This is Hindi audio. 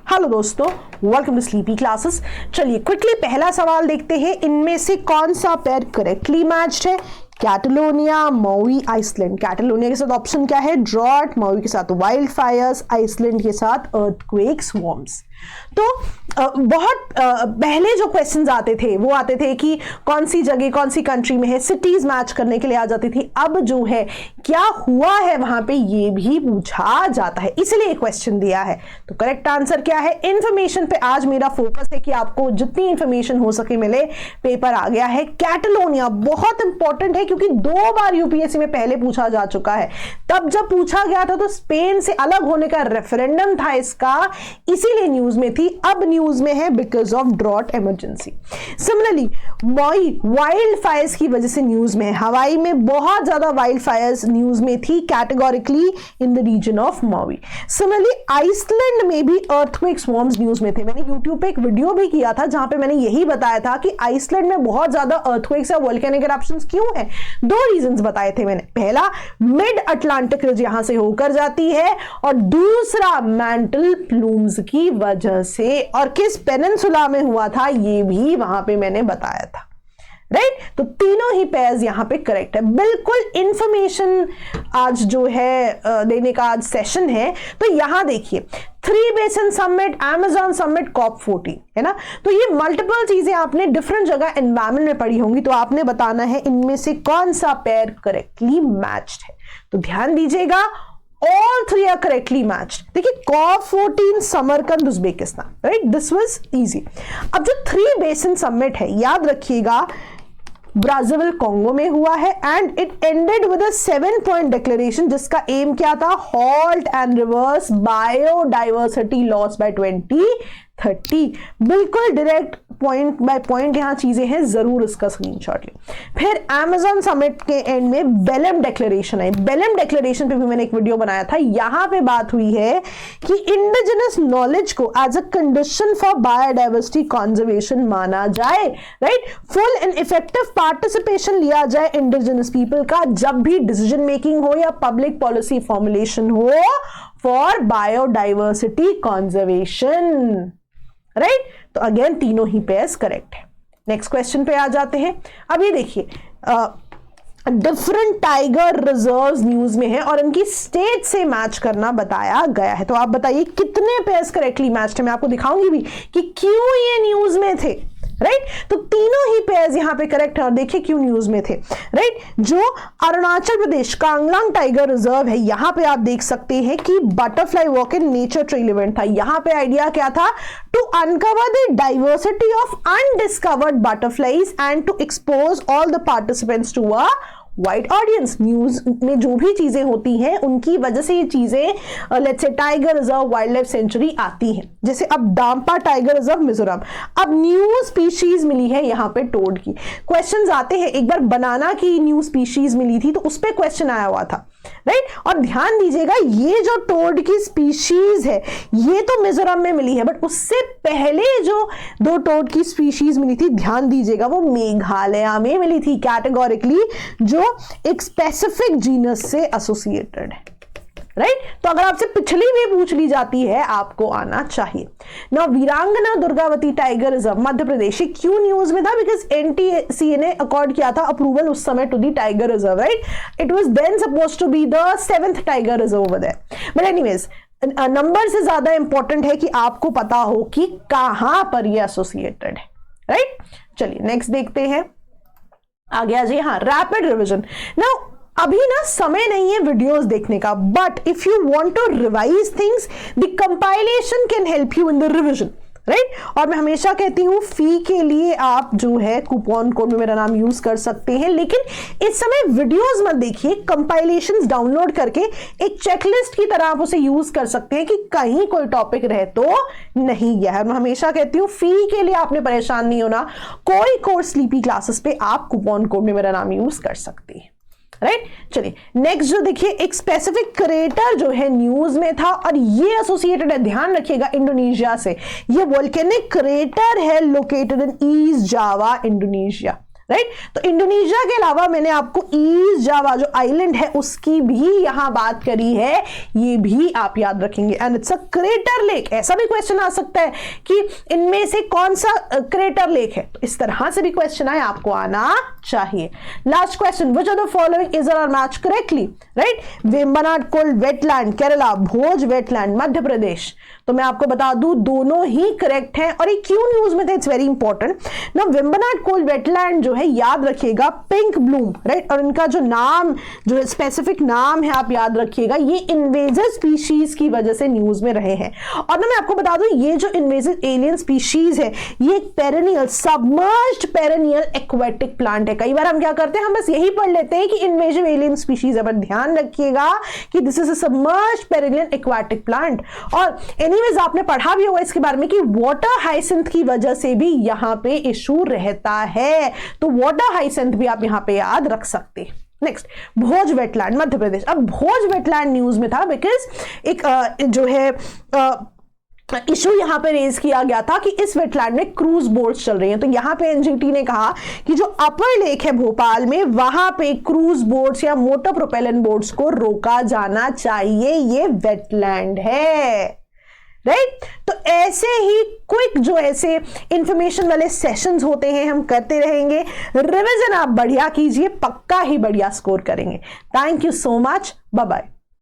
हेलो दोस्तों, वेलकम टू स्लीपी क्लासेस। चलिए क्विकली पहला सवाल देखते हैं। इनमें से कौन सा पेयर करेक्टली मैच्ड है? Catalonia, Maui, Iceland. कैटलोनिया के साथ ऑप्शन क्या है? ड्रॉट। मौई के साथ वाइल्ड फायर्स। आइसलैंड के साथ अर्थक्वेक स्वॉर्म्स। तो बहुत पहले जो क्वेश्चंस आते थे वो आते थे कि कौन सी जगह कौन सी कंट्री में है, सिटीज मैच करने के लिए आ जाती थी। अब जो है क्या हुआ है वहां पे ये भी पूछा जाता है, इसलिए क्वेश्चन दिया है। तो करेक्ट आंसर क्या है? इंफॉर्मेशन पे आज मेरा फोकस है कि आपको जितनी इंफॉर्मेशन हो सके मिले। पेपर आ गया है कैटलोनिया, बहुत इंपॉर्टेंट है क्योंकि 2 बार यूपीएससी में पहले पूछा जा चुका है। तब जब पूछा गया था तो स्पेन से अलग होने का रेफरेंडम था इसका, इसीलिए न्यूज में थी। अब न्यूज में है because of drought emergency. Similarly Maui wildfires की वजह से न्यूज में है। हवाई में बहुत ज्यादा वाइल्ड फायर्स न्यूज में थी categorically in the region of Maui. Similarly Iceland में भी अर्थक्वेक स्वॉर्म्स न्यूज में थे। मैंने यूट्यूब पे एक वीडियो भी किया था जहां पे मैंने यही बताया था कि आइसलैंड में बहुत ज्यादा अर्थक्वेक्स या वोल्केनिक इरप्शंस क्यों है। 2 रीजंस बताए थे मैंने। पहला, मिड अटलांटिक रिज यहां से होकर जाती है, और दूसरा मैंटल प्लूम्स की वजह से। और किस पेनिनसुला में हुआ था ये भी वहां पे मैंने बताया था। राइट तो तीनों ही पेयर्स यहां पे करेक्ट है। बिल्कुल इंफॉर्मेशन आज जो है देने का आज सेशन है। तो यहां देखिए 3 basin summit, Amazon summit, COP14 है ना। तो ये मल्टीपल चीजें आपने डिफरेंट जगह एनवायरमेंट में पढ़ी होंगी। तो आपने बताना है इनमें से कौन सा पेयर करेक्टली मैच्ड है। तो ध्यान दीजिएगा, all 3 are correctly matched। देखिए COP14 Samarkand Uzbekistan, right, this was easy. अब जो 3 बेसिन समिट है याद रखिएगा ब्राजील कोंगो में हुआ है, and it ended with a 7-point declaration जिसका एम क्या था? Halt and reverse biodiversity loss by 2030। बिल्कुल डायरेक्ट पॉइंट बाय पॉइंट यहां चीजें हैं, जरूर इसका स्क्रीनशॉट लें। फिर अमेज़न समिट के एंड में बेलम डिक्लेरेशन है। बेलम डिक्लेरेशन पे भी मैंने एक वीडियो बनाया था। यहां पे बात हुई है कि इंडिजिनस नॉलेज को as a condition for biodiversity conservation माना जाए, right. Full and effective participation लिया जाए इंडिजिनस पीपल का जब भी डिसीजन मेकिंग हो या पब्लिक पॉलिसी फॉर्मुलेशन हो फॉर बायोडाइवर्सिटी कंजर्वेशन, राइट। तो अगेन तीनों ही पेयर्स करेक्ट है। नेक्स्ट क्वेश्चन पे आ जाते हैं। अब ये देखिए डिफरेंट टाइगर रिजर्व्स न्यूज में है और इनकी स्टेट से मैच करना बताया गया है। तो आप बताइए कितने पेयर्स करेक्टली मैच्ड है। मैं आपको दिखाऊंगी भी कि क्यों ये न्यूज में थे, राइट। तो तीनों ही पेयर्स यहां पे करेक्ट है और देखिए क्यों न्यूज में थे, राइट। जो अरुणाचल प्रदेश कांगलांग टाइगर रिजर्व है, यहां पे आप देख सकते हैं कि butterfly walk in nature trail event था। यहां पे आइडिया क्या था? To uncover the diversity of undiscovered butterflies and to expose all the participants to a wide audience. News में जो भी चीजें होती हैं उनकी वजह से ये चीजें let's say tiger reserve, wild life sanctuary आती हैं। जैसे अब दाम्पा टाइगर रिजर्व मिजोरम, अब न्यू स्पीशीज मिली है यहाँ पे टोड की। क्वेश्चंस आते हैं, एक बार बनाना की न्यू स्पीशीज मिली थी तो उस पर क्वेश्चन आया हुआ था, राइट। और ध्यान दीजिएगा ये जो टोड की स्पीशीज है ये तो मिजोरम में मिली है, बट उससे पहले जो 2 टोड की स्पीशीज मिली थी ध्यान दीजिएगा वो मेघालय में मिली थी कैटेगोरिकली, जो एक स्पेसिफिक जीनस से एसोसिएटेड है, राइट। तो अगर आपसे पिछली भी पूछ ली जाती है आपको आना चाहिए ना। वीरांगना दुर्गावती टाइगर रिजर्व मध्य प्रदेश, क्यों न्यूज में था? बिकॉज एनटीसी ने अकॉर्ड किया था अप्रूवल उस समय to the tiger reserve, right. It was then supposed to be the 7th tiger reserve over there. But anyways number से ज्यादा इंपॉर्टेंट है कि आपको पता हो कि कहां पर ये एसोसिएटेड है, राइट। चलिए नेक्स्ट देखते हैं। आ गया जी, हाँ, रैपिड रिविजन। नाउ अभी ना समय नहीं है वीडियोस देखने का, but if you want to revise things the compilation can help you in the revision, right. और मैं हमेशा कहती हूं फी के लिए आप जो है कूपन कोड में मेरा नाम यूज कर सकते हैं, लेकिन इस समय वीडियोस मत देखिए, कंपाइलेशंस डाउनलोड करके एक चेकलिस्ट की तरह आप उसे यूज कर सकते हैं कि कहीं कोई टॉपिक रहे तो नहीं गया है। मैं हमेशा कहती हूं फी के लिए आपने परेशान नहीं होना, कोई कोर्स स्लीपी क्लासेस पे आप कूपन कोड में मेरा नाम यूज कर सकते हैं, राइट। चलिए नेक्स्ट जो देखिए एक स्पेसिफिक क्रेटर जो है न्यूज में था और ये एसोसिएटेड है, ध्यान रखिएगा, इंडोनेशिया से। ये वोल्केनिक क्रेटर है located in east Java Indonesia, right. तो इंडोनेशिया के अलावा मैंने आपको ईस्ट जावा जो आइलैंड है उसकी भी यहां बात करी है, ये भी आप याद रखेंगे। And it's a crater lake. ऐसा भी क्वेश्चन आ सकता है कि इनमें से कौन सा क्रेटर लेक है, तो इस तरह से भी क्वेश्चन आए, आपको आना चाहिए। Last question, which of the following is are match correctly, right. Vembanad cold wetland Kerala, Bhoj wetland Madhya Pradesh. तो मैं आपको बता दूं दोनों ही करेक्ट हैं, और ये क्यों न्यूज में थे, इट्स वेरी इंपॉर्टेंट ना। वेम्बनाड कोल्ड वेटलैंड जो है याद रखिएगा पिंक ब्लूम, राइट, और इनका जो नाम जो स्पेसिफिक नाम है आप याद रखिएगा, ये इन्वेजिव स्पीशीज की वजह से न्यूज में रहे हैं। और ना मैं आपको बता दूं ये जो इन्वेजिव एलियन स्पीशीज है ये एक perennial submerged perennial aquatic plant है। कई बार हम क्या करते हैं, हम बस यही पढ़ लेते हैं कि इन्वेजिव एलियन स्पीशीज है, पर ध्यान रखिएगा कि this is a submerged perennial aquatic plant. और एनीवेज आपने पढ़ा भी होगा इसके बारे में कि वाटर हाइसिंथ की वजह से भी यहां पे इशू रहता है, तो वाटर हाइसिंथ भी आप यहां पे याद रख सकते हैं। नेक्स्ट, भोज वेटलैंड मध्य प्रदेश। अब भोज वेटलैंड न्यूज में था बिकॉज एक जो है इशू यहां पे रेज किया गया था कि इस वेटलैंड में क्रूज बोट्स चल रही हैं। तो यहां पे एनजीटी ने कहा कि जो अपर लेक है भोपाल में वहां पे क्रूज बोट्स या मोटर प्रोपेलेंट बोट्स को रोका जाना चाहिए, ये वेटलैंड है, राइट। तो ऐसे ही क्विक जो ऐसे इंफॉर्मेशन वाले सेशंस होते हैं हम करते रहेंगे। रिवीजन आप बढ़िया कीजिए, पक्का ही बढ़िया स्कोर करेंगे। Thank you so much, bye bye.